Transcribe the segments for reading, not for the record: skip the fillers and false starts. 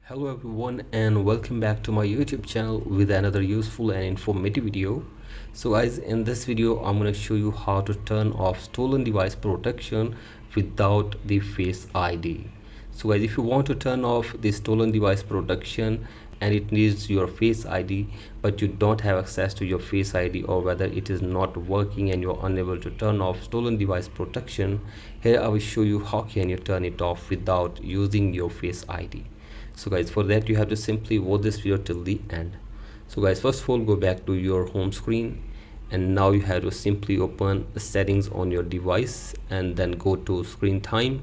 Hello everyone and welcome back to my YouTube channel with another useful and informative video. So guys, in this video I'm going to show you how to turn off stolen device protection without the Face ID. So guys, if you want to turn off the stolen device protection and it needs your Face ID but you don't have access to your Face ID, or whether it is not working and you're unable to turn off stolen device protection, here I will show you how can you turn it off without using your Face ID. So guys, for that you have to simply watch this video till the end. So guys, first of all, go back to your home screen, and now you have to simply open the settings on your device and then go to screen time,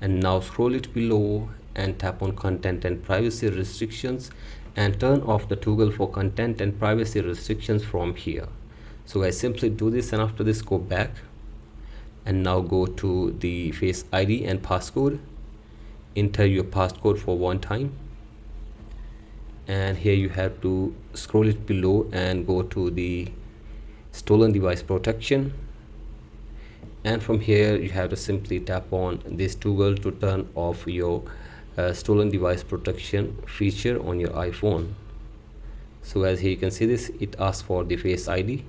and now scroll it below and tap on content and privacy restrictions and turn off the toggle for content and privacy restrictions from here. So guys, simply do this, and after this go back and now go to the Face ID and passcode. Enter your passcode for one time, and here you have to scroll it below and go to the stolen device protection, and from here you have to simply tap on this toggle to turn off your stolen device protection feature on your iPhone. So as here you can see this, it asks for the Face ID.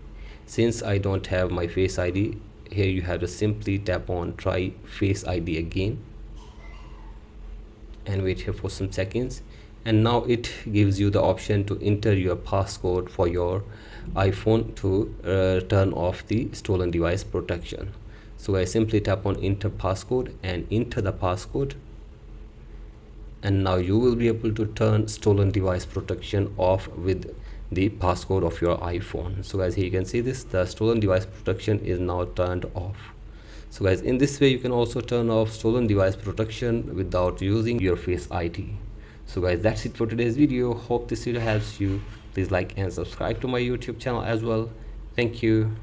Since I don't have my Face ID, here you have to simply tap on try Face ID again and wait here for some seconds, and now it gives you the option to enter your passcode for your iPhone to turn off the stolen device protection. So I simply tap on enter passcode and enter the passcode, and now you will be able to turn stolen device protection off with the passcode of your iPhone. So as here you can see this, the stolen device protection is now turned off. So guys, in this way you can also turn off stolen device protection without using your Face ID. So guys, that's it for today's video. Hope this video helps you. Please like and subscribe to my YouTube channel as well. Thank you.